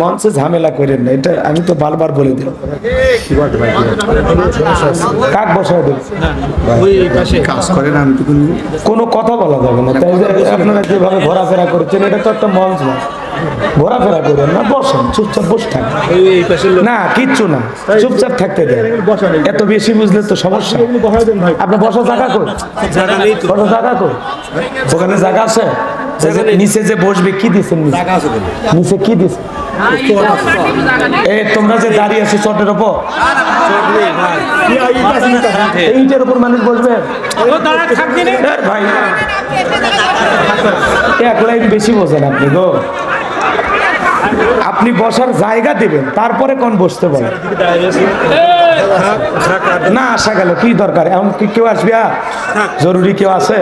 মঞ্চে ঝামেলা করেন না, এটা আমি তো বারবার বলে দিই। কাক বসায় দেব কাজ করেন, আমি তো কোনো কথা বলা যাবে না। তাই যে আপনারা যেভাবে ঘোরাফেরা করছেন, এটা তো একটা মঞ্চ না। ঘোরাফেরা করেন না, বসেন, চুপচাপ বসে থাকেন। না কিচ্ছু না, চুপচাপ থাকতে দেন। এত বেশি বুঝলে তো সমস্যা। আপনার বসার জায়গা কই? বসার জায়গা কই? ওখানে জায়গা আছে? নিচে যে বসবে কি দিচ্ছেন? নিচে কি দিচ্ছেন? তোমরা যে দাঁড়িয়ে আছো চটের উপর, এইটার উপর মানুষ বসবে? ভাই এক লাইন বেশি বোঝেন আপনি গো। আপনি বসার জায়গা দিবেন, তারপরে কোন বসতে বলেন না। আসা গেল কি দরকার? এমন কি কেউ আসবে? জরুরি কেউ আছে?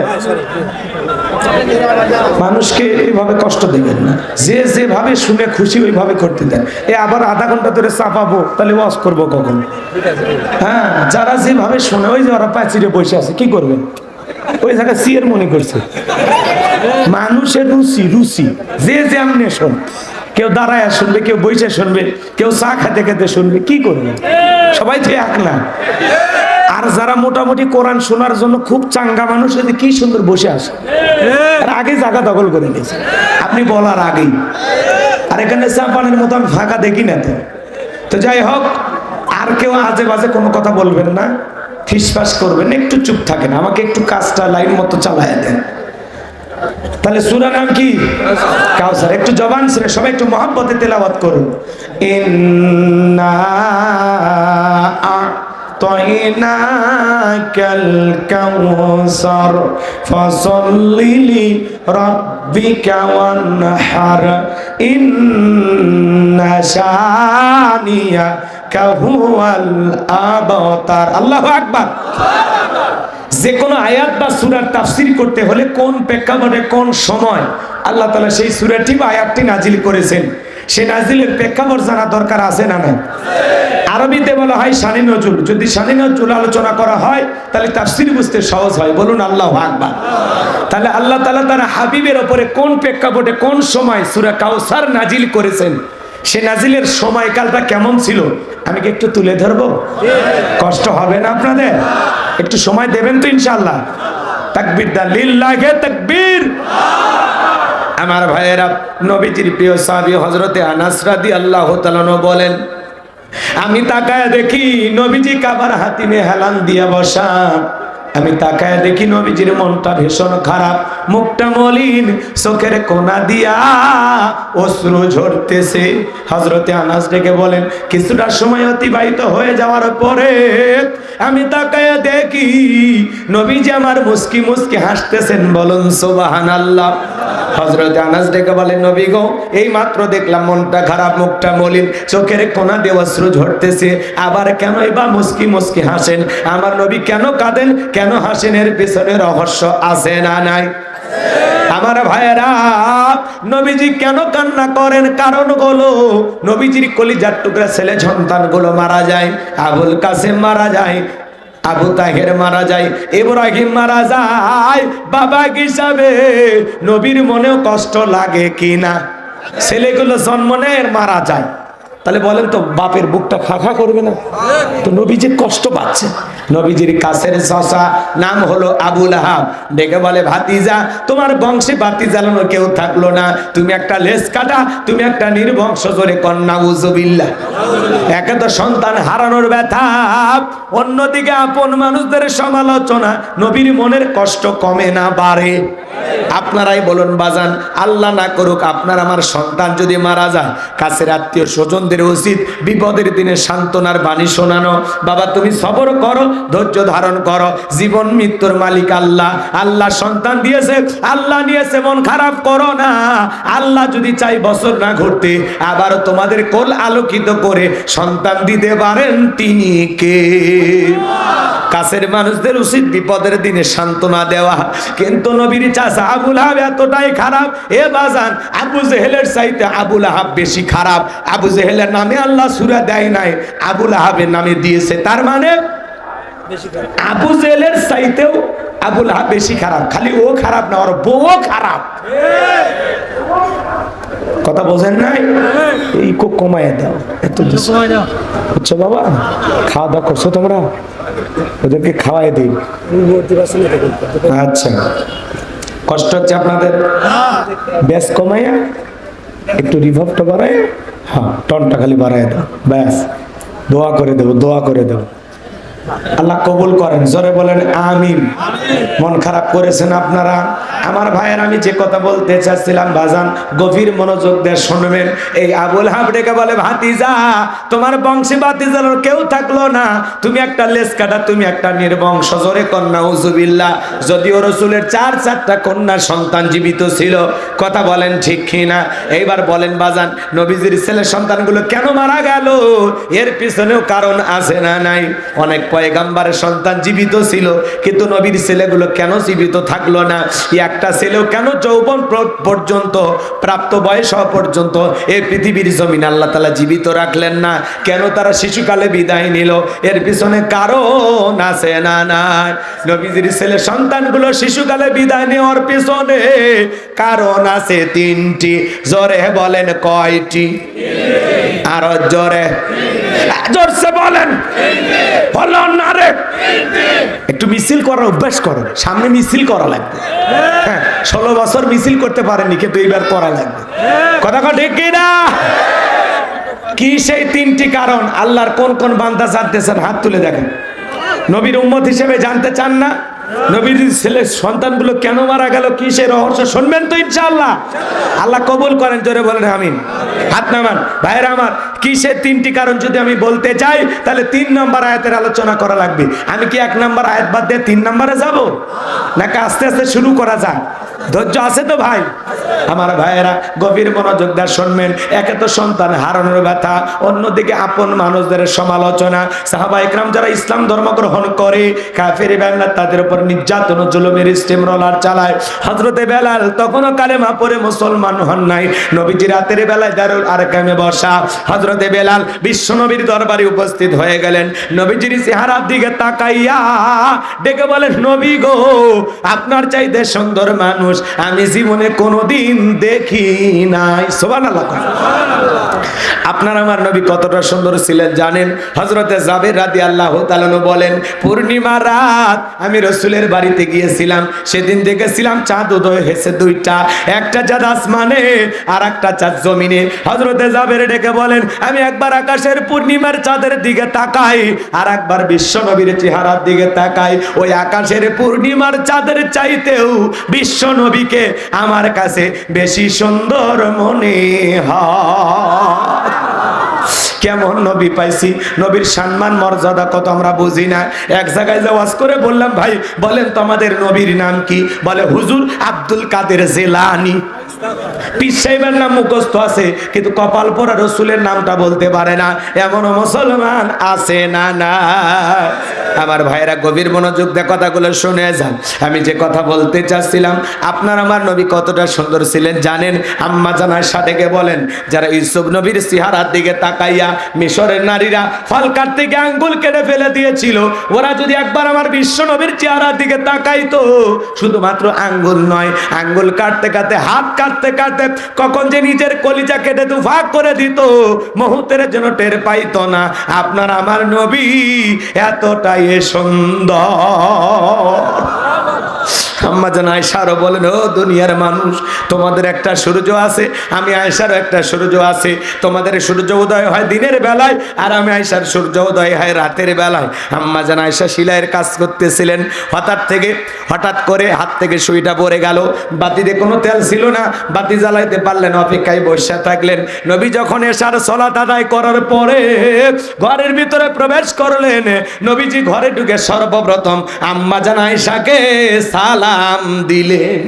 মানুষকে এইভাবে কষ্ট দেবেন না। যে যেভাবে শুনে খুশি ওইভাবে করতে দেন। আবার আধা ঘন্টা ধরে চাপাবো, তাহলে ওয়াজ করবো কখন? হ্যাঁ, যারা যেভাবে শুনে, ওই যে ওরা পাঁচিরে বসে আছে, কি করবেন? ওই জায়গায় সিয়ের মনে করছে। মানুষের রুচি রুচি যে যেমনি শোন, কেউ দাঁড়ায় শুনবে, কেউ বসে শুনবে, কেউ চা খেতে খেতে শুনবে, কি করবে? সবাই তো এক না। আর যারা মোটামুটি কোরআন শোনার জন্য খুব চাঙ্গা মানুষ, কি সুন্দর বসে আসে, আগে জায়গা দখল করে নিয়েছে আপনি বলার আগেই। আর এখানে চাপানের মতো আমি ফাঁকা দেখি না। তো যাই হোক, আর কেউ আজে বাজে কোনো কথা বলবেন না, ফিসফাস করবেন, একটু চুপ থাকেন, আমাকে একটু কাজটা লাইন মতো চালায় দেন। তাহলে সূরা নাম কি? কাউসার। একটু জবান ছেড়ে সবাই একটু মহব্বতে তেলাওয়াত করুন। ইন্না আ'তাইনাকাল কাউসার ফাসাল্লি লিরাব্বিকা ওয়ানহার ইন্না শানিয়াকা হুয়াল আবতার। আল্লাহু আকবার। যে কোনো আয়াত বা সূরার তাফসীর করতে হলে কোন প্রেক্ষাপটে, কোন সময় আল্লাহ তাআলা সেই সূরাটি বা আয়াতটি নাজিল করেছেন, সে নাজিলের প্রেক্ষাপট জানা দরকার আছে না নাই? আরবিতে বলা হয় শানে নজুল। যদি শানে নজুল আলোচনা করা হয়, তাহলে তাফসীর বুঝতে সহজ হয়। বলুন আল্লাহু আকবার। তাহলে আল্লাহ তাআলা তার হাবিবের উপরে কোন প্রেক্ষাপটে, কোন সময় সূরা কাউসার নাজিল করেছেন, সে নাজিলের সময়কালটা কেমন ছিল, আমি কি একটু তুলে ধরবো? কষ্ট হবে না আপনাদের? একটু সময় দেবেন তো ইনশাআল্লাহ? তাকবীর দা, লিল্লাহি তাকবীর। আমার ভাইয়েরা, নবীজির প্রিয় সাহাবী হযরতে আনাস রাদিয়াল্লাহু তাআলা বলেন, আমি তাকায় দেখি নবীজি কাবার হাতিমে হেলান দিয়া বসা। আমি তাকায় দেখি নবীজির মনটা ভীষণ খারাপ, মুখটা মলিন, চোখের কোনা দিয়া অশ্রু ঝরতেছে। হযরতে আনাস ডেকে বলেন, কিছুটা সময় অতিবাহিত হয়ে যাওয়ার পরে আমি তাকায় দেখি নবীজি আমার মুস্কি মুস্কি হাসতেছেন। বলুন সুবহানাল্লাহ। হযরতে আনাস ডেকে বলেন, নবী গো, এই মাত্র দেখলাম মনটা খারাপ, মুখটা মলিন, চোখের কোনা দিয়ে অশ্রু ঝরতেছে, আবার কেনই বা মুস্কি মুস্কি হাসেন? আমার নবী কেন কাঁদেন, কেন হাসেন? এর পেছনে রহস্য আছে না নাই? আমার ভাইয়েরা, নবীজি কেন কান্না করেন? কারণ হলো নবীজির কলিজার টুকরা ছেলে সন্তানগুলো মারা যায়। আবুল কাসেম মারা যায়, আবু তাহের মারা যায়, ইব্রাহিম মারা যায়। বাবা হিসাবে নবীর মনেও কষ্ট লাগে কি না? ছেলেগুলো জন্ম নেয়, মারা যায়, তাহলে বলেন তো বাপের বুকটা খাখা করবে না? তো নবীজি কষ্ট পাচ্ছে। নবীজির কাছের চাচা নাম হলো আবু লাহাব, ডেকে বলে, ভাতিজা, তোমার বংশে বাতি জ্বালানো কেউ থাকলো না, তুমি একটা লেজ কাটা, তুমি একটা নির্বংশ, জোরে কন্যা উযুবিল্লাহ। একে তো সন্তান হারানোর ব্যথা, অন্যদিকে আপন মানুষদের সমালোচনা, নবীর মনের কষ্ট কমে না বাড়ে? আপনারাই বলুন বাজান, আল্লাহ না করুক আপনার আমার সন্তান যদি মারা যায়, কাছের আত্মীয় স্বজনদের উচিত বিপদের দিনে সান্ত্বনার বাণী শোনানো। বাবা তুমি সবর করো, ধৈর্য ধারণ করো, জীবন মৃত্যুর মালিক আল্লাহ। আল্লাহ সন্তান দিয়েছে, আল্লাহ নিয়েছে, মন খারাপ করো না। আল্লাহ যদি চাই বছর না ঘুরতে, আবার তোমাদের কোল আলোকিত করে সন্তান দিতে পারেন তিনি কে? কাছের মানুষদের উচিত বিপদের দিনে সান্ত্বনা দেওয়া। কিন্তু নবীর চাচা আবু লাহাব এতটাই খারাপ, এ বাজান, আবু জেহেলের চাইতে আবু লাহাব বেশি খারাপ। আবু জেহেলের নামে আল্লাহ সূরা দেয় নাই, আবু লাহাবের নামে দিয়েছে। তার মানে আবু জেহেলের চাইতেও আবু লাহাব বেশি খারাপ। খালি ও খারাপ না, ওর বউ খারাপ। কথা বোঝেন নাই? এই কমায় দাও, এত বুঝছো বাবা? খাওয়া দাওয়া করছো তোমরা? ওদেরকে খাওয়াই দিই। আচ্ছা, কষ্ট হচ্ছে আপনাদের? ব্যাস কমাইয়া একটু রিভাবটা বাড়ায়, হ্যাঁ টনটা খালি বাড়ায় দাও, ব্যাস। দোয়া করে দেবো, দোয়া করে দেবো। আল্লাহ কবুল করেন, জোরে বলেন আমিন। মন খারাপ করেছেন আপনারা? আমার ভাইয়ের আমি যে কথা বলতে চাচ্ছিলাম বাজান, গভীর মনোযোগ দিয়ে শুনবেন। এই আবুল হাব ডেকে বলে, ভাতিজা তোমার বংশে ভাতিজার কেউ থাকলো না, তুমি একটা লেজ কাটা, তুমি একটা নির্বংশ। জোরে কন্যা উজুবিল্লাহ। যদিও রসুলের চারটা কন্যা সন্তান জীবিত ছিল, কথা বলেন ঠিক কিনা? এইবার বলেন বাজান, নবীজির ছেলে সন্তানগুলো কেন মারা গেল? এর পিছনেও কারণ আছে না নাই? অনেক পয়গাম্বারের সন্তান জীবিত ছিল, কিন্তু নবীর ছেলেগুলো কেন জীবিত থাকলো না? একটা ছেলেও কেন যৌবন পর্যন্ত, প্রাপ্ত বয়স হওয়া পর্যন্ত এই পৃথিবীর জমিন আল্লাহ তাআলা জীবিত রাখলেন না? কেন তারা শিশুকালে বিদায় নিল? এর পিছনে কারণ আছে না নাই? নবীজির ছেলে সন্তানগুলো শিশুকালে বিদায় নেওয়ার পিছনে কারণ আছে তিনটি। জোরে বলেন কয়টি? আরো জোরে, জোরসে বলেন। বলো না রে, একটু মিছিল করার অভ্যাস করো, সামনে মিছিল করা লাগবে। হ্যাঁ, 16 বছর মিছিল করতে পারেনি, কিন্তু এইবার করা লাগবে। কথা ঠিক কিনা? কি সেই তিনটি কারণ? আল্লাহর কোন কোন বান্দা জানতেছেন? হাত তুলে দেখেন। নবীর উম্মত হিসেবে জানতে চান না? নবীর ছেলে সন্তানগুলো কেন মারা গেল, কি সেই রহস্য শুনবেন তো ইনশাআল্লাহ? আল্লাহ কবুল করেন, জোরে বলেন আমিন। হাত নামান ভাইরা আমার। কি সে তিনটি কারণ যদি আমি বলতে চাই, তাহলে 3 নম্বর আয়াতের আলোচনা করা লাগবে। আমি কি 1 নম্বর আয়াত বাদ দিয়ে 3 নম্বরে যাব, নাকি আস্তে আস্তে শুরু করা যাক? ধৈর্য আছে তো ভাই? আমার ভাইয়েরা গভীর মনোযোগ দিয়ে শুনবেন। একে তো সন্তান হারানোর ব্যথা, অন্যদিকে আপন মানুষদের সমালোচনা। সাহাবা ইকরাম যারা ইসলাম ধর্ম গ্রহণ করে, কাফের বেলাল তাদের উপর নির্যাতন ও জুলুমের স্টিমরোলার চালায়। হযরতে বেলাল তখনও কালেমা পড়ে মুসলমান হন নাই। নবীজি রাতের বেলায় দারুল আরকামে বসা। হযরতে বেলাল বিশ্ব নবীর দরবারে উপস্থিত হয়ে গেলেন। নবীজির চেহারার দিকে তাকাইয়া ডেকে বলেন, নবী গো, আপনার চাইতে সুন্দর মানুষ আমি জীবনে কোনোদিন দেখি নাই। সুবহানাল্লাহ। আপনার আমার নবী কতটা সুন্দর ছিলেন জানেন? হযরতে জাবের রাদিয়াল্লাহু তাআলা আনহু বলেন, পূর্ণিমা রাত আমি রাসূলের বাড়িতে গিয়েছিলাম। সেদিন দেখেছিলাম চাঁদ উদয় হয়েছে 2টা, একটা চাঁদ আসমানে আর একটা চাঁদ জমিনে। হযরতে জাবের ডেকে বলেন, আমি একবার আকাশের পূর্ণিমার চাঁদের দিকে তাকাই, আর একবার বিশ্ব নবীর চেহারার দিকে তাকাই। ওই আকাশের পূর্ণিমার চাঁদের চাইতেও বিশ্ব নবীকে আমার কাছে বেশি সুন্দর মনে হয়। কেমন নবী পাইছি, নবীর সম্মান মর্যাদা কত আমরা বুঝি না। এক জায়গায় যে ওয়াজ করে বললাম, ভাই বলেন তো আমাদের নবীর নাম কি? বলে হুজুর আব্দুল কাদের জিলানী। পীর সাহেবের নাম মুখস্থ আছে, কিন্তু কপাল পরা রসুলের নামটা বলতে পারে না। এমনও মুসলমান আছে না? না। আমার ভাইরা গভীর মনোযোগ দিয়ে কথাগুলো শুনে যান। আমি যে কথা বলতে চাচ্ছিলাম, আপনার আমার নবী কতটা সুন্দর ছিলেন জানেন? আম্মা জান আয়েশা ডেকে বলেন, যারা ইউসুফ নবীর চেহারার দিকে তাকাইয়া মিশরের নারীরা ফল কাটতে গিয়ে আঙ্গুল কেটে ফেলে দিয়েছিল, ওরা যদি একবার আমার বিশ্ব নবীর চেহারার দিকে তাকাইতো, শুধুমাত্র আঙ্গুল নয়, আঙ্গুল কাটতে কাটতে, হাত কাটতে কাটতে কখন যে নিজের কলিজা কেটে দুভাগ করে দিত, মুহূর্তের জন্য টের পাইতো না। আপনার আমার নবী এতটাই সুন্দর। আম্মা জান আয়েশারও বলেন, ও দুনিয়ার মানুষ, তোমাদের একটা সূর্য আছে, আমি আয়েশারও একটা সূর্য আছে। তোমাদের সূর্য উদয় হয় দিনের বেলায়, আর আমি আয়েশার সূর্য উদয় হয় রাতের বেলায়। আম্মা জান আয়েশা সেলাইয়ের কাজ করতেছিলেন, হঠাৎ করে হাত থেকে সুইটা পড়ে গেল। বাতিতে কোনো তেল ছিল না, বাতি জ্বালাইতে পারলেন, অপেক্ষায় বসে থাকলেন। নবী যখন এশার সালাত আদায় করার পরে ঘরের ভিতরে প্রবেশ করলেন, নবীজি ঘরে ঢুকে সর্বপ্রথম আম্মা জান আয়েশাকে সালাম দিলেন।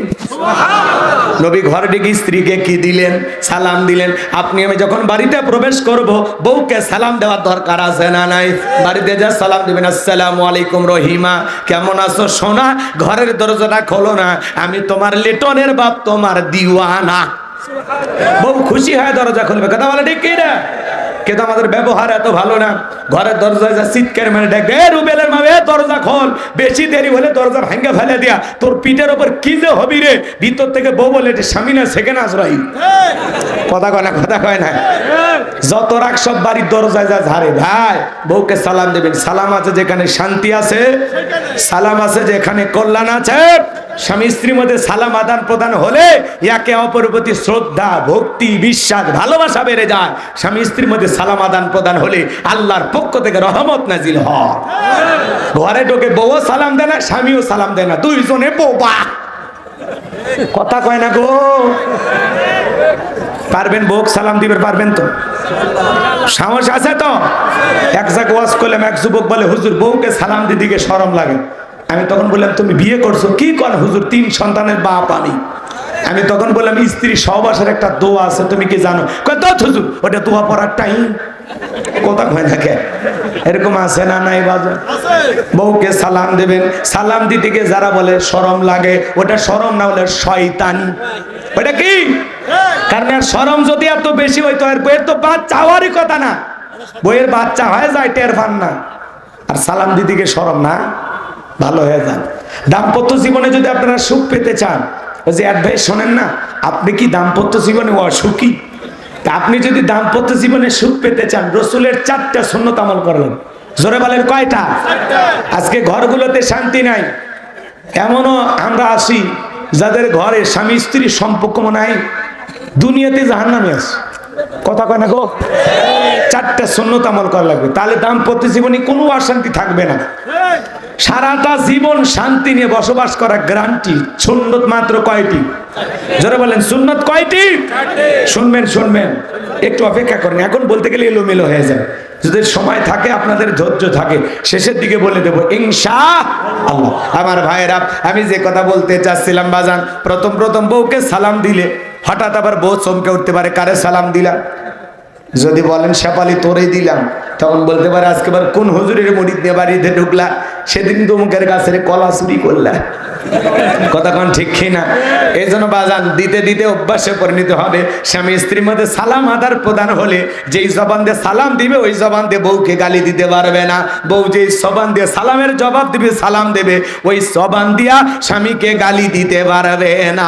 নবী ঘরে ঢুকে স্ত্রীকে কি দিলেন? সালাম দিলেন। আপনি আমি যখন বাড়িতে প্রবেশ করব, বউকে সালাম দেওয়ার দরকার আছে না নাই? বাড়িতে যা সালাম দিবেন, আসসালামু আলাইকুম রহিমা, কেমন আছো সোনা? ঘরের দরজাটা খোলো না, আমি তোমার লিটনের বাপ, তোমার দিওয়ানা। বউ খুশি হয় দরজা খুলবে, কথা বলে ঠিক কি না? কিন্তু আমাদের ব্যবহার এত ভালো না। ঘরের দরজায় যা চিৎকার মেরে ডাকবে, এ রুবেলের মা, এ দরজা খোল, বেশি দেরি হলে দরজা ভাঙ্গা ফেলে দিয়া, তোর পিঠের ওপর কি যে হবি রে। ভিতর থেকে বউ বলে, এটা স্বামী না সেকেন্ড আজরাইল। কথা কয় না, কথা কয় না। যত রাগ সব বাড়ির দরজায় যা ঝাড়ে। ভাই বউকে সালাম দেবেন। সালাম আছে যেখানে শান্তি আছে, সালাম আছে যেখানে কল্যাণ আছে। স্বামী স্ত্রীর মধ্যে সালাম আদান প্রদান হলে একে অপরের প্রতি শ্রদ্ধা, ভক্তি, বিশ্বাস, ভালোবাসা বেড়ে যায়। স্বামী স্ত্রীর মধ্যে সালাম আদান প্রদান হলে আল্লাহর পক্ষ থেকে রহমত নাজিল হয়। ঘরে ঢোকে বউ সালাম দেয় না, স্বামীও সালাম দেয় না, দুইজনে বোবা। কথা কয় না গো। পারবেন বউ সালাম দিবে? পারবেন তো? সাহস আছে তো? এক জায়গায় ওয়াজ করলাম, এক যুবক বলে, হুজুর বউকে সালাম দিদিকে শরম লাগে। আমি তখন বললাম, তুমি বিয়ে করছো? কি কর হুজুর, 3 সন্তানের বাপ আমি। আমি তখন বললাম, স্ত্রী সহবাসের একটা দোয়া আছে, তুমি কি জানো? কয় দাও হুজুর, ওটা দোয়া পড়ার টাইম। কথা কয় না কে? এরকম আছে না নাই বাজার? বউকে সালাম দেবেন। সালাম দিতে গিয়ে যারা বলে শরম লাগে, ওটা শরম না, হলে শয়তানি। ওটা কি? কারণ শরম যদি এত বেশি হইতো, আর বইয়ের তো বাচ্চা হওয়ারই কথা না। বইয়ের বাচ্চা হয়ে যায়, টের পান না। আর সালাম দিতে গিয়ে শরম না, ভালো হয়ে যান। দাম্পত্য জীবনে যদি আপনারা সুখ পেতে চান, ওই যে অ্যাডভাইস শোনেন না, আপনি কি দাম্পত্য জীবনে অসুখী? আপনি যদি দাম্পত্য জীবনে সুখ পেতে চান, রসুলের 4টা সুন্নত আমল করলেন। জোরে বলেন কয়টা? আজকে ঘরগুলোতে শান্তি নাই। এমনও আমরা আসি যাদের ঘরে স্বামী স্ত্রীর সম্পর্ক নাই, দুনিয়াতে জাহান্নামে আছে। কথা কয় না গো? 4টা সুন্নত আমল করা লাগবে, তাহলে দাম্পত্য জীবনে কোনো অশান্তি থাকবে না। সারাটা জীবন শান্তি নিয়ে বসবাস করা গ্যারান্টি। সুন্নত মাত্র কয়টি? যারা বলেন সুন্নত কয়টি? শুনবেন শুনবেন, একটু অপেক্ষা করেন। এখন বলতে গেলে এলোমেলো হয়ে যায়। যদি সময় থাকে, আপনাদের ধৈর্য থাকে, শেষের দিকে বলে দেবো ইনশাআল্লাহ। আমার ভাইয়েরা, আমি যে কথা বলতে চাচ্ছিলাম বাজান, প্রথম বউকে সালাম দিলে হঠাৎ আবার বউ চমকে উঠতে পারে, কারে সালাম দিলাম? যদি বলেন শেফালি তোরে দিলাম, তখন বলতে পারে আজকে আবার কোন হুজুরের মুরিদ নিয়ে বাড়িতে ঢুকলা, সেদিন তো মুখের গাছের কলা চুরি করলা। কথা কোন ঠিক না? এই জন্য বাজান দিতে দিতে অভ্যাসে পরিণত হবে। স্বামী স্ত্রীর মধ্যে সালাম আদার প্রদান হলে যেই জবান দিয়ে সালাম দিবে, ওই জবান দিয়ে বউকে গালি দিতে পারবে না। বউ যেই জবান দিয়ে সালামের জবাব দিবে, সালাম দেবে, ওই জবান দিয়া স্বামীকে গালি দিতে পারবে না।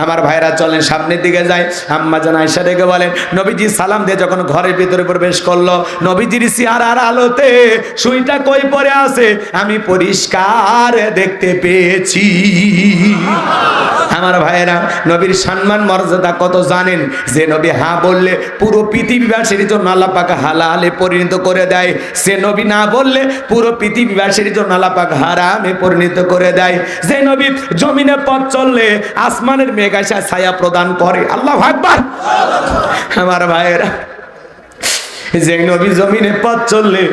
আমার ভাইরা চলেন সামনের দিকে যাই। আম্মা জান আয়েশা ডেকে বলেন, নবীজি সালাম দিয়ে যখন ঘরের ভিতরে প্রবেশ করলো, নবীজির চেহারার আলোতে সুইটা কই পড়ে আছে আমি পরিষ্কার দেখতে পেয়েছি। আমার ভাইরা, নবীর সম্মান মর্যাদা কত জানেন? যে নবী হ্যাঁ বললে পুরো পৃথিবীবাসীর জন্য আল্লাহ পাক হালালে পরিণত করে দেয়। সে নবী না বললে পুরো পৃথিবীবাসীর জন্য আল্লাহ পাক হারামে পরিণত করে দেয়। যে নবী জমিনে পথ চললে আসমানের মেঘ এসে ছায়া প্রদান করে। আল্লাহু আকবার। আমার ভাইয়েরা, যে নবী জমিনে পথ চললে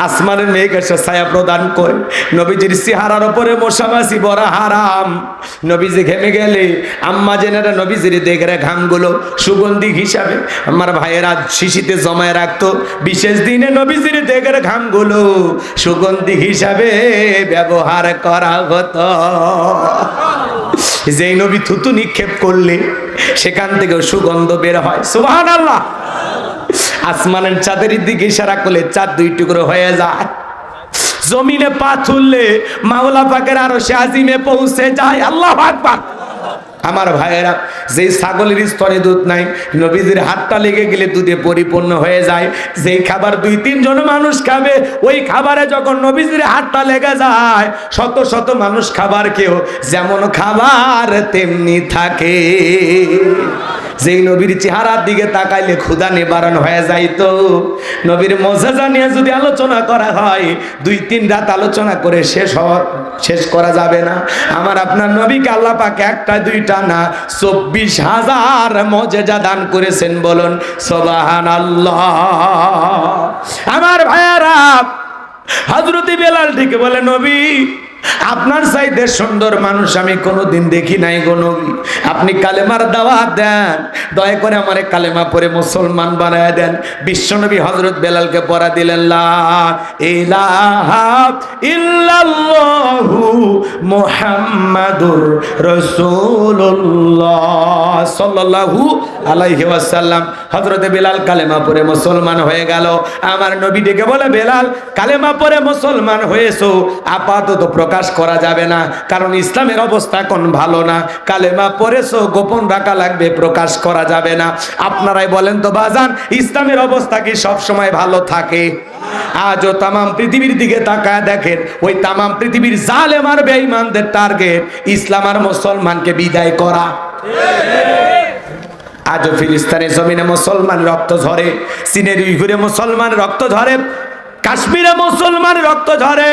আসমানের মেঘ এসে ছায়া প্রদান করে। নবীজির চেহারার উপরে মশামাছি বড় হারাম। নবীজি ঘেমে গেলে আম্মা জেনেরা নবীজির দেখে ঘামগুলো সুগন্ধি হিসাবে আমার ভাইয়েরা শিশিতে জমায় রাখতো। বিশেষ দিনে নবীজির দেখে ঘামগুলো সুগন্ধি হিসাবে ব্যবহার করা হতো। যেই নবী থুতু নিক্ষেপ করলে সেখান থেকে সুগন্ধ বের হয়। সুবহানাল্লাহ। আসমানের চাঁদের দিকে ইশারা করলে চাঁদ 2 টুকরো হয়ে যায়। জমিনে পা তুললে মাওলা পাকের আরশে আজিমে পৌঁছে যায়। আল্লাহু আকবার। আমার ভাইয়েরা, যেই ছাগলের স্তনে দুধ নাই, নবীজির হাতটা লেগে গেলে দুধে পরিপূর্ণ হয়ে যায়। যেই খাবার 2-3 জন মানুষ খাবে, ওই খাবারে যখন নবীজির হাতটা লেগে যায়, শত শত মানুষ খাবার কেউ যেমন খাবার তেমনি থাকে। যেই নবীর চেহারার দিকে তাকাইলে ক্ষুধা নিবারণ হয়ে যাইতো। নবীর মজেজা নিয়ে যদি আলোচনা করা হয়, 2-3 রাত আলোচনা করে শেষ করা যাবে না। আমার আপনার নবীকে আল্লাহ পাক 1টা 2টা না 24,000 মজেজা দান করেছেন। বলুন সুবহানাল্লাহ। আমার ভাইয়ারা, হযরত বেলাল থেকে বলে, নবী আপনার চাইতে সুন্দর মানুষ আমি কোনোদিন দেখি নাই গো নবী। আপনি কালেমার দাওয়াত দেন, দয়া করে আমারে কালেমা পড়ে মুসলমান বানায় দেন। বিশ্বনবী হযরত বেলালকে পড়া দিলেন, লা ইলাহা ইল্লাল্লাহু মুহাম্মাদুর রাসূলুল্লাহ সাল্লাল্লাহু আলাইহি ওয়াসাল্লাম। হযরত বেলাল কালেমা পড়ে মুসলমান হয়ে গেল। আমার নবী ডেকে বলে, বেলাল কালেমা পড়ে মুসলমান হয়েছো, আপাতত প্রকাশ করা যাবে না, কারণ ইসলামের অবস্থা কোন ভালো না। কালেমা পড়েছো, গোপন রাখা লাগবে, প্রকাশ করা যাবে না। আপনারাই বলেন তো বাজান, ইসলামের অবস্থা কি সব সময় ভালো থাকে? আজও তামাম পৃথিবীর দিকে তাকায় দেখেন, ওই তামাম পৃথিবীর জালেম আর বেঈমানদের টার্গেট ইসলাম আর মুসলমানকে বিদায় করা। আজও ফিলিস্তিনের জমিনে মুসলমান রক্ত ঝরে, চীনের উইঘুরে মুসলমান রক্ত ঝরে, কাশ্মীরে মুসলমান রক্ত ঝরে,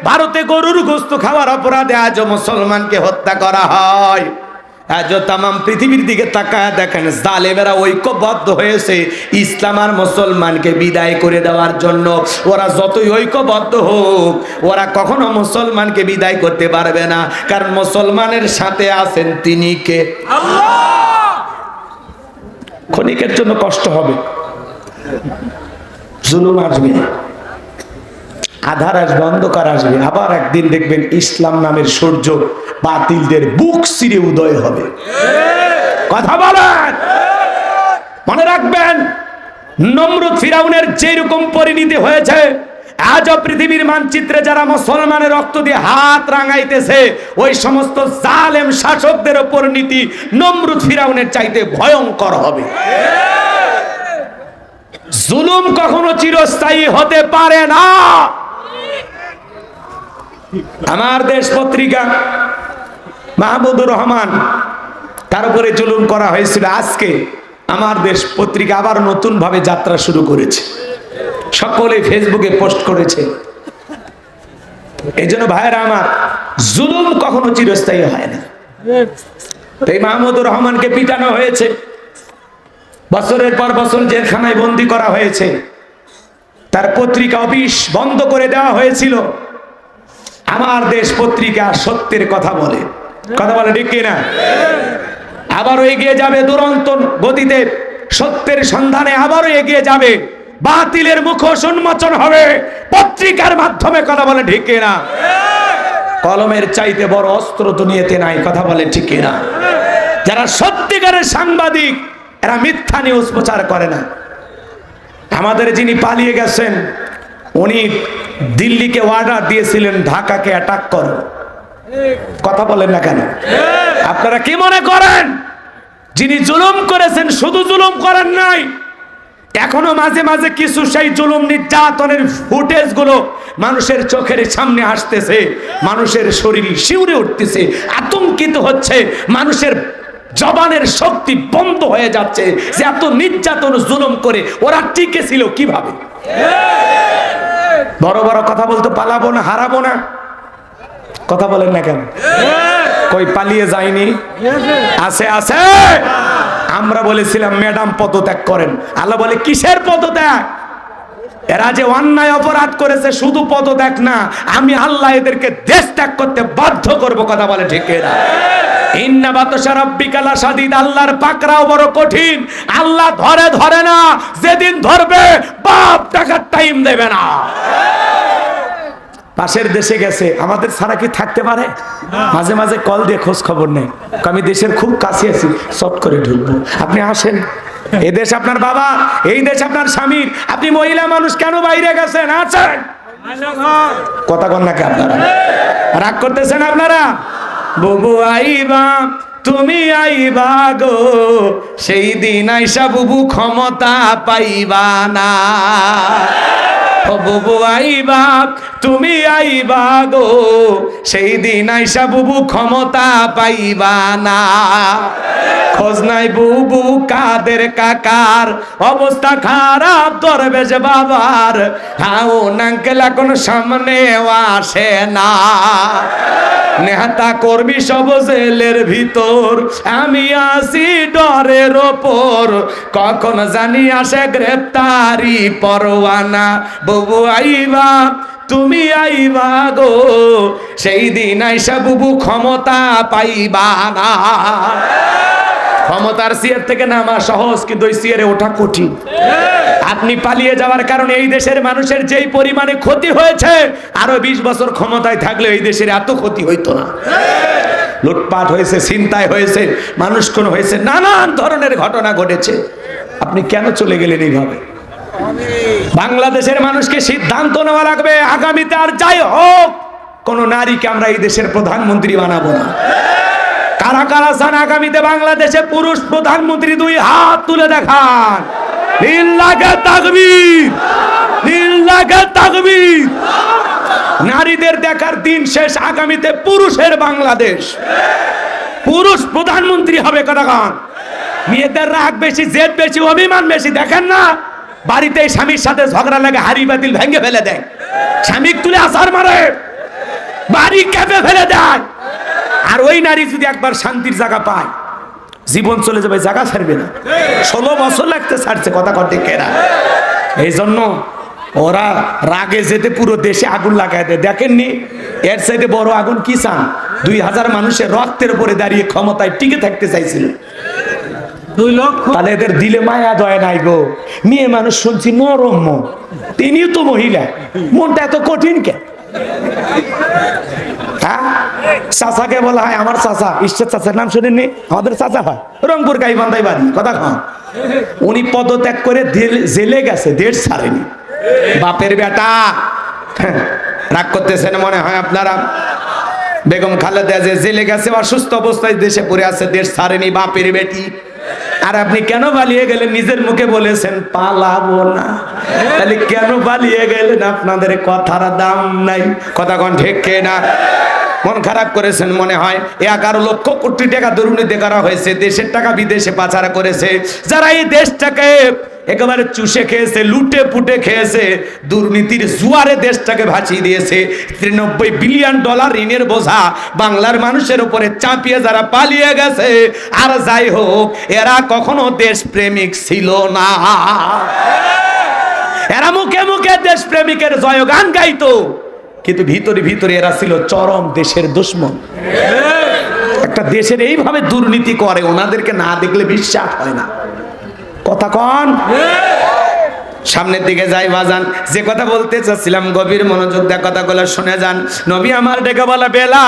ভারতে গরুর গোশত খাওয়ার অপরাধে আজও মুসলমানকে হত্যা করা হয়। আজও তামাম পৃথিবীর দিকে তাকায় দেখেন, জালেমেরা ঐক্যবদ্ধ হয়েছে ইসলাম আর মুসলমানকে বিদায় করে দেওয়ার জন্য। ওরা যতই ঐক্যবদ্ধ হোক, ওরা কখনো মুসলমানকে বিদায় করতে পারবে না, কারণ মুসলমানের সাথে আছেন তিনি কে? আল্লাহ। ক্ষণিকের জন্য কষ্ট হবে, জুলুম আসবে, আধার আসবে, অন্ধকার আসবে, আবার একদিন দেখবেন ইসলাম নামের সূর্য বাতিলদের বুক চিরে উদয় হবে। কথা বলেন, মনে রাখবেন, নমরুদ ফিরাউনের যেরকম পরিণতি হয়েছে, আজও পৃথিবীর মানচিত্রে যারা মুসলমানের রক্ত দিয়ে হাত রাঙাইতেছে, ওই সমস্ত জালেম শাসকদের পরিণতি নমরুদ ফিরাউনের চাইতে ভয়ঙ্কর হবে। জুলুম কখনো চিরস্থায়ী হতে পারে না। আমার দেশ পত্রিকা মাহমুদুর রহমান, তার উপরে জুলুম করা হয়েছিল। আজকে আমার দেশ পত্রিকা আবার নতুন ভাবে যাত্রা শুরু করেছে, সকলে ফেসবুকে পোস্ট করেছে। এই জন্য ভাইয়েরা আমার, জুলুম কখনো চিরস্থায়ী হয় না। এই মাহমুদুর রহমানকে পিটানো হয়েছে, বছরের পর বছর জেলখানায় বন্দী করা হয়েছে, তার পত্রিকা অফিস বন্ধ করে দেওয়া হয়েছিল। আমার দেশ পত্রিকা সত্যের কথা বলে, কথা বলে ঠিক কিনা? আবারও এগিয়ে যাবে দুরন্ত গতিতে, সত্যের সন্ধানে আবারও এগিয়ে যাবে, বাতিলের মুখোশ উন্মোচন হবে পত্রিকার মাধ্যমে, কথা বলে ঠিক কিনা? কলমের চাইতে বড় অস্ত্র দুনিয়াতে নাই, কথা বলে ঠিক কিনা? যারা সত্যিকারের সাংবাদিক, এরা মিথ্যা নিউজ প্রচার করে না। আমাদের যিনি পালিয়ে গেছেন, উনি দিল্লিকে অর্ডার দিয়েছিলেন ঢাকাকে অ্যাটাক করো, কথা বলেন না কেন? আপনারা কি মনে করেন যিনি জুলুম করেছেন শুধু জুলুম করেন নাই, এখনো মাঝে মাঝে কিছু সেই জুলুম নির্যাতনের ফুটেজ গুলো মানুষের চোখের সামনে আসতেছে, মানুষের শরীর শিউরে উঠতেছে, আতঙ্কিত হচ্ছে, মানুষের জবানের শক্তি বন্ধ হয়ে যাচ্ছে যে এত নির্যাতন জুলুম করে ওরা টিকে ছিল কিভাবে। বড় বড় কথা বলতে পালাবো না, হারাবো না, কথা বলেন না কেন? কই পালিয়ে যায়নি, আছে আছে। আমরা বলেছিলাম ম্যাডাম পদত্যাগ করেন, আল্লাহ বলে কিসের পদত্যাগ? এরা যে অন্যায় অপরাধ করেছে, শুধু পদত্যাগ না, আমি আল্লাহ এদেরকে দেশ ত্যাগ করতে বাধ্য করব, কথা বলে ঠিক না? ইন্না বাতশা রাব্বিকা লাশাদীদ, আল্লাহর পাকড়াও বড় কঠিন। আল্লাহ ধরে ধরে না, যেদিন ধরবে বাপ টাকার টাইম দেবে না। পাশের দেশে গেছে, আমাদের ছাড়া কি থাকতে পারে? মাঝে মাঝে কল দিয়ে খোঁজ খবর নেই, আমি দেশের খুব কাছে আছি, চট করে ঢুকবো, আপনি আসেন। এই দেশ আপনার বাবা, এই দেশ আপনার স্বামীর, আপনি মহিলা মানুষ কেন বাইরে গেছেন? আছেন, কথা কন নাকি? আপনারা রাগ করতেছেন? আপনারা বুবু আইবা, তুমি আইবা গো, সেই দিন আইসা বুবু ক্ষমতা পাইবা না। ও বুবু আইবা, তুমি আইবা গো, সেই দিন আইসা বুবু ক্ষমতা পাইবা না। খোঁজ নাই বুবু কাদের কাকার, অবস্থা খারাপ দরবেশ বাবার, হাও নাঙ্কেল এখন সামনে আসে না। নেহাতা কর্মী সব জেলের ভিতর, আমি আসি ডরের ওপর, কখন জানি আসে গ্রেপ্তারি পরোয়ানা। বুবু আইবা, তুমি আইবা গো, সেই দিন আইসা বুবু ক্ষমতা পাইবা না। ক্ষমতার চেয়ার থেকে নামা সহজ, কিন্তু ওই চেয়ারে ওঠা কঠিন। আপনি পালিয়ে যাওয়ার কারণে এই দেশের মানুষের যেই পরিমাণে ক্ষতি হয়েছে, আরো 20 বছর ক্ষমতায় থাকলে এই দেশের এত ক্ষতি হইতো না। লুটপাট হয়েছে, ছিনতাই হয়েছে, মানুষ খুন হয়েছে, নানান ধরনের ঘটনা ঘটেছে। আপনি কেন চলে গেলেন এইভাবে? বাংলাদেশের মানুষকে সিদ্ধান্ত নেওয়া লাগবে, আগামীতে আর যাই হোক কোন নারীকে আমরা এই দেশের প্রধানমন্ত্রী বানাবো না। কারা কারা চান আগামীতে বাংলাদেশে পুরুষ প্রধানমন্ত্রী? 2 হাত তুলে দেখান। লিল্লাহে তাকবীর, লিল্লাহে তাকবীর। নারীদের দেখার দিন শেষ, আগামীতে পুরুষের বাংলাদেশ, পুরুষ প্রধানমন্ত্রী হবে। কথাগান মেয়েদের রাগ বেশি, জেদ বেশি, অভিমান বেশি। দেখেন না, বাড়িতে স্বামীর সাথে ঝগড়া লাগে, হাড়ি বাতিল ভেঙে ফেলে দেয়, স্বামী তুলে আছাড় মারে, বাড়ি কেঁপে ফেলে দেয়। আর ওই নারী যদি একবার শান্তির জায়গা পায়, জীবন চলে যাবে, জায়গা ছাড়বে না। 16 বছর লাগতে ছাড়ছে। কথা কটে কেরা? এই জন্য ওরা রাগে যেতে পুরো দেশে আগুন লাগায় দেয়। দেখেননি, এর চাইতে বড় আগুন কি চান? 2000 মানুষের রক্তের উপরে দাঁড়িয়ে ক্ষমতায় টিকে থাকতে চাইছিল। 2 লক্ষ। তাহলে এদের দিলে মায়া দয়া নাই গো। মেয়ে মানুষ শুনছি নরম মন, তিনিও তো মহিলা, মনটা এত কঠিন কে? চাচাকে বলা হয় আমার চাচা, ঈশ্বর চাচার নাম শুনেননি? আমাদের চাচা হয় রংপুর গাইবান্ধাই বাড়ি। কথা কন, উনি পদত্যাগ করে জেলে গেছে, দেশ ছাড়েনি। বাপের বেটা। রাগ করতেছেন মনে হয় আপনারা? বেগম খালেদা যে জেলে গেছে, অসুস্থ অবস্থায় দেশে পড়ে আছে, দেশ ছাড়েনি, বাপের বেটি। আর আপনি কেন পালিয়ে গেলেন? নিজের মুখে বলেছেন পালাবো না। তাহলে কেন পালিয়ে গেলেন? আপনাদের কথার দাম নাই। কথা কোন ঠিক না? মন খারাপ করেছেন মনে হয়। 11 লক্ষ কোটি টাকা দুর্নীতি করা হয়েছে, দেশের টাকা বিদেশে পাচার করেছে যারা এই দেশটাকে একেবারে চুষে খেয়েছে, লুটে পুটে খেয়েছে, দুর্নীতির জুয়ারে দেশটাকে ভাসিয়ে দিয়েছে। 93 বিলিয়ন ডলার ঋণের বোঝা বাংলার মানুষের উপরে চাপিয়ে যারা পালিয়ে গেছে। আর যাই হোক, এরা কখনো দেশপ্রেমিক ছিল না। এরা মুখে মুখে দেশপ্রেমিকের জয়গান গাইতো, কিন্তু ভিতরে ভিতরে এরা ছিল চরম দেশের দুশ্মন। একটা দেশের এইভাবে দুর্নীতি করে, ওনাদেরকে না দেখলে বিশ্বাস হয় না। কথা কন, সামনের দিকে যাই বাজান। যে কথা বলতে চাচ্ছিলাম, গভীর মনোযোগ দিয়ে কথাগুলো শুনে যান। নবী আমার ডেকে বলা, বেলা